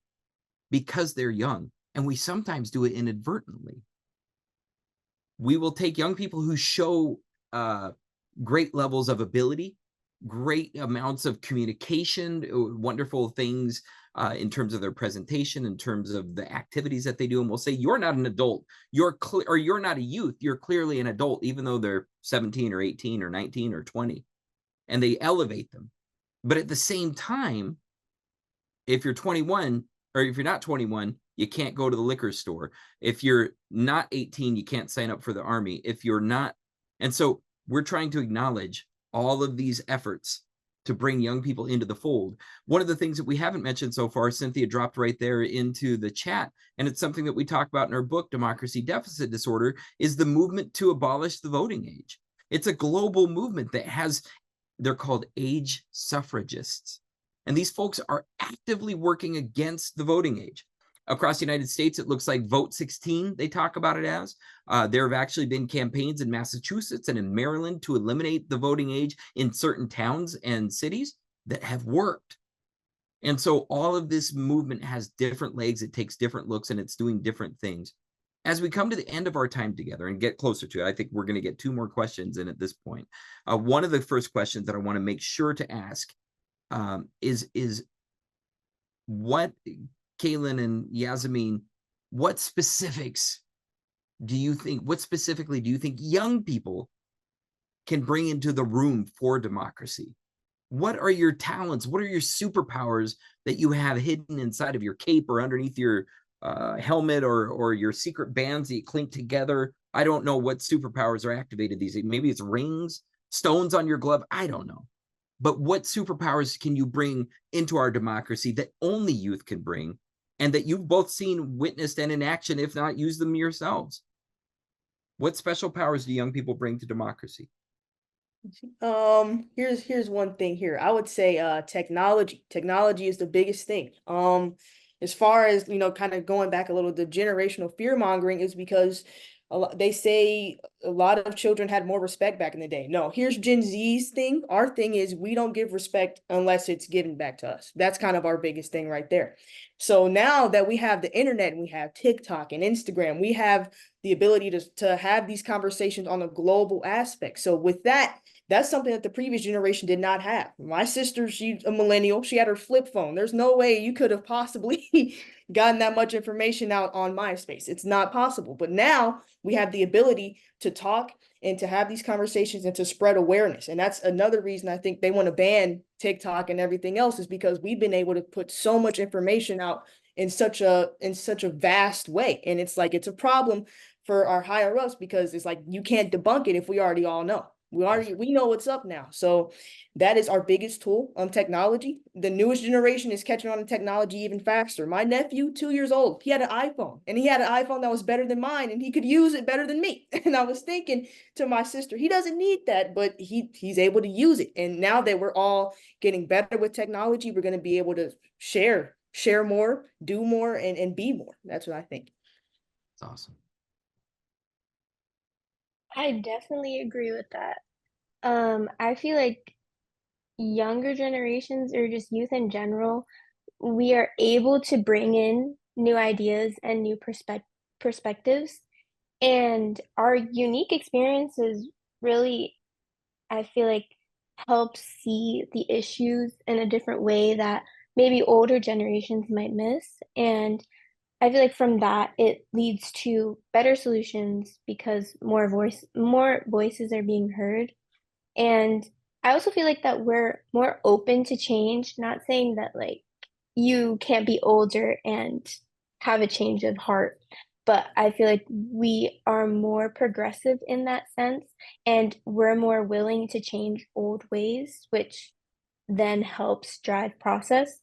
because they're young, and we sometimes do it inadvertently. We will take young people who show great levels of ability, great amounts of communication, wonderful things in terms of their presentation, in terms of the activities that they do, and we'll say, you're not an adult, or you're not a youth, you're clearly an adult, even though they're 17 or 18 or 19 or 20, and they elevate them. But at the same time, if you're 21, or if you're not 21, you can't go to the liquor store. If you're not 18, you can't sign up for the army. If you're not, and so we're trying to acknowledge all of these efforts to bring young people into the fold. One of the things that we haven't mentioned so far, Cynthia dropped right there into the chat, and it's something that we talk about in our book, Democracy Deficit Disorder, is the movement to abolish the voting age. It's a global movement that has, they're called age suffragists. And these folks are actively working against the voting age. Across the United States, it looks like Vote 16, they talk about it as. There have actually been campaigns in Massachusetts and in Maryland to eliminate the voting age in certain towns and cities that have worked. And so all of this movement has different legs, it takes different looks, and it's doing different things. As we come to the end of our time together and get closer to it, I think we're going to get 2 more questions in at this point. One of the first questions that I want to make sure to ask is what, Kaylin and Yasemin, what specifically do you think young people can bring into the room for democracy? What are your talents? What are your superpowers that you have hidden inside of your cape or underneath your helmet, or your secret bands that you clink together? I don't know what superpowers are activated these days. Maybe it's rings, stones on your glove. I don't know. But what superpowers can you bring into our democracy that only youth can bring, and that you've both seen, witnessed, and in action, if not use them yourselves? What special powers do young people bring to democracy? Here's one thing here. I would say technology. Technology is the biggest thing. As far as, kind of going back a little, the generational fear mongering is because they say a lot of children had more respect back in the day. No, here's Gen Z's thing. Our thing is we don't give respect unless it's given back to us. That's kind of our biggest thing right there. So now that we have the internet, and we have TikTok and Instagram, we have the ability to have these conversations on a global aspect. So with that, that's something that the previous generation did not have. My sister, she's a millennial. She had her flip phone. There's no way you could have possibly gotten that much information out on MySpace. It's not possible. But now we have the ability to talk and to have these conversations and to spread awareness. And that's another reason I think they want to ban TikTok and everything else, is because we've been able to put so much information out in such a vast way. And it's like, it's a problem for our higher ups, because it's like, you can't debunk it if we already all know. We know what's up now. So that is our biggest tool on technology. The newest generation is catching on to technology even faster. My nephew, 2 years old, he had an iPhone, and he had an iPhone that was better than mine, and he could use it better than me. And I was thinking to my sister, he doesn't need that, but he's able to use it. And now that we're all getting better with technology, we're going to be able to share more, do more, and be more. That's what I think. It's awesome. I definitely agree with that. I feel like younger generations, or just youth in general, we are able to bring in new ideas and new perspectives, and our unique experiences really, I feel like, help see the issues in a different way that maybe older generations might miss. And I feel like from that, it leads to better solutions because more voices are being heard. And I also feel like that we're more open to change, not saying that like you can't be older and have a change of heart, but I feel like we are more progressive in that sense, and we're more willing to change old ways, which then helps drive process.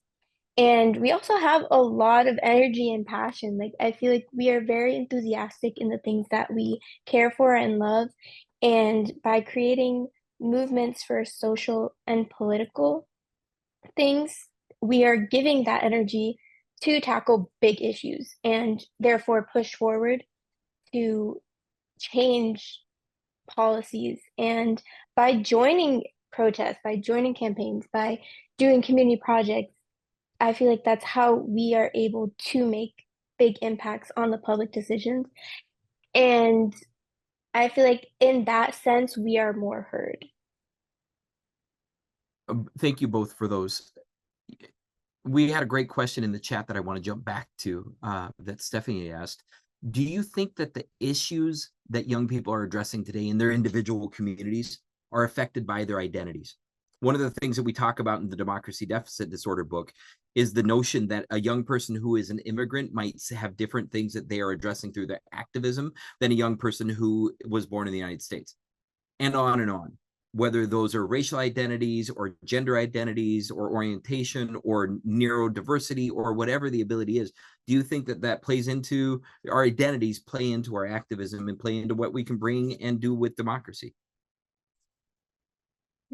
And we also have a lot of energy and passion. Like, I feel like we are very enthusiastic in the things that we care for and love. And by creating movements for social and political things, we are giving that energy to tackle big issues and therefore push forward to change policies. And by joining protests, by joining campaigns, by doing community projects, I feel like that's how we are able to make big impacts on the public decisions. And I feel like in that sense, we are more heard. Thank you both for those. We had a great question in the chat that I want to jump back to that Stephanie asked. Do you think that the issues that young people are addressing today in their individual communities are affected by their identities? One of the things that we talk about in the Democracy Deficit Disorder book is the notion that a young person who is an immigrant might have different things that they are addressing through their activism than a young person who was born in the United States, and on and on. Whether those are racial identities or gender identities or orientation or neurodiversity or whatever the ability is, do you think that that plays into our identities, play into our activism, and play into what we can bring and do with democracy?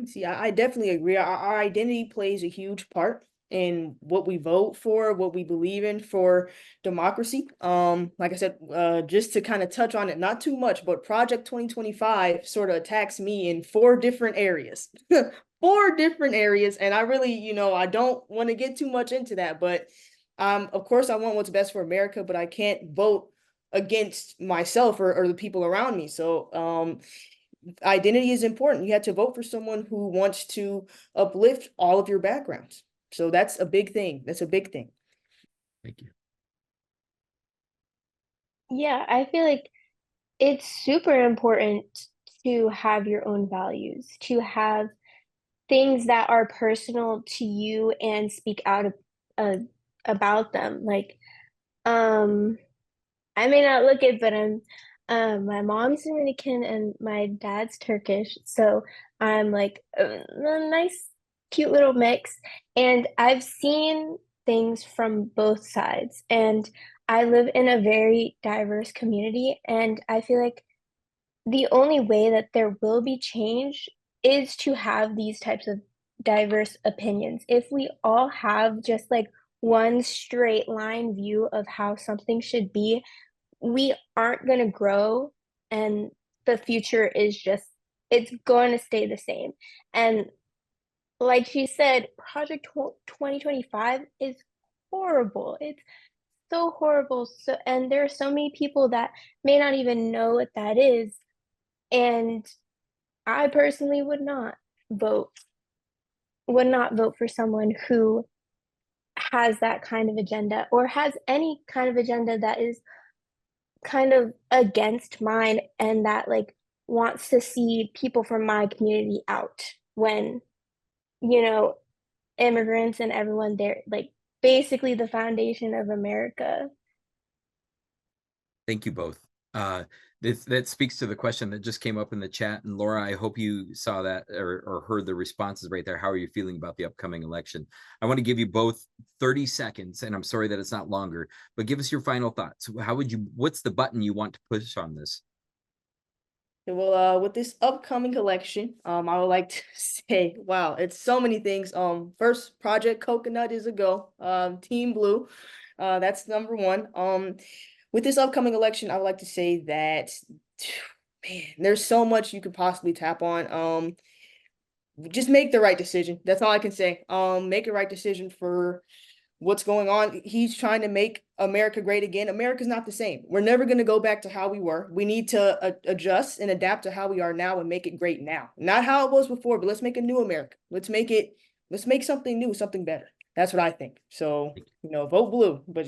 See, I definitely agree. Our identity plays a huge part in what we vote for, what we believe in for democracy. Like I said, just to kind of touch on it, not too much, but Project 2025 sort of attacks me in 4 different areas. 4 different areas. And I really, I don't want to get too much into that, but of course I want what's best for America, but I can't vote against myself or the people around me. So identity is important. You have to vote for someone who wants to uplift all of your backgrounds. So that's a big thing. That's a big thing. Thank you. Yeah, I feel like it's super important to have your own values, to have things that are personal to you and speak out uh, about them. Like, I may not look it, but my mom's Dominican and my dad's Turkish, so I'm like a nice, cute little mix. And I've seen things from both sides, and I live in a very diverse community, and I feel like the only way that there will be change is to have these types of diverse opinions. If we all have just like one straight line view of how something should be, we aren't going to grow, and the future is just, it's going to stay the same. And like she said, Project 2025 is horrible. It's so horrible. So, and there are so many people that may not even know what that is. And I personally vote would not vote for someone who has that kind of agenda or has any kind of agenda that is kind of against mine and that like wants to see people from my community out when, you know, immigrants and everyone there, like basically the foundation of America. Thank you both. That speaks to the question that just came up in the chat. And Laura, I hope you saw that or heard the responses right there. How are you feeling about the upcoming election? I want to give you both 30 seconds, and I'm sorry that it's not longer, but give us your final thoughts. What's the button you want to push on this? Well, with this upcoming election, I would like to say, wow, it's so many things. First, Project Coconut is a go. Team Blue, that's number 1. With this upcoming election, I would like to say that, man, there's so much you could possibly tap on. Just make the right decision. That's all I can say. Make a right decision for what's going on. He's trying to make America great again. America's not the same. We're never going to go back to how we were. We need to adjust and adapt to how we are now and make it great now. Not how it was before, but let's make a new America. Let's make something new, something better. That's what I think. So, vote blue, but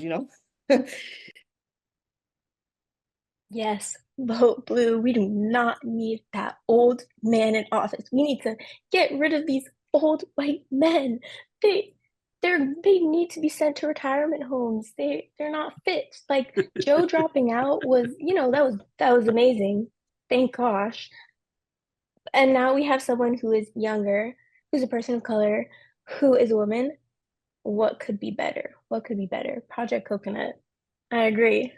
Yes, vote blue. We do not need that old man in office. We need to get rid of these old white men. They need to be sent to retirement homes. They're not fit. Like Joe dropping out was, that was amazing. Thank gosh. And now we have someone who is younger, who's a person of color, who is a woman. What could be better? What could be better? Project Coconut. I agree.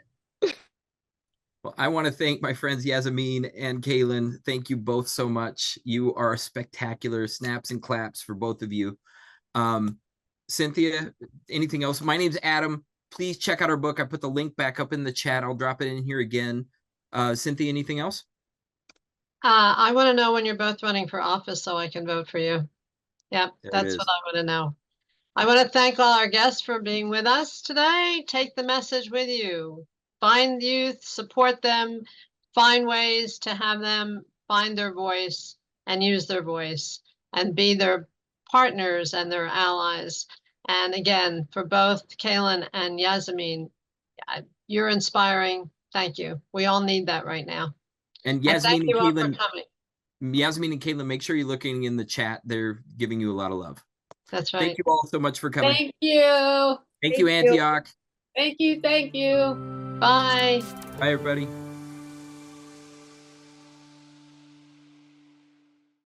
Well, I want to thank my friends Yasemin and Kaylin. Thank you both so much. You are spectacular. Snaps and claps for both of you. Cynthia, anything else? My name's Adam. Please check out our book. I put the link back up in the chat. I'll drop it in here again. Cynthia, anything else? I want to know when you're both running for office so I can vote for you. Yeah, There it that's is. what I want to know. I want to thank all our guests for being with us today. Take the message with you. Find youth, support them, find ways to have them find their voice and use their voice and be their partners and their allies. And again, for both Kaylin and Yasemin, you're inspiring. Thank you. We all need that right now. And And thank Yasemin and you all for Kaylin, coming. Yasemin and Kaylin, make sure you're looking in the chat. They're giving you a lot of love. That's right. Thank you all so much for coming. Thank you. Thank you, Thank you. Antioch. Thank you. Thank you. Bye. Bye, everybody.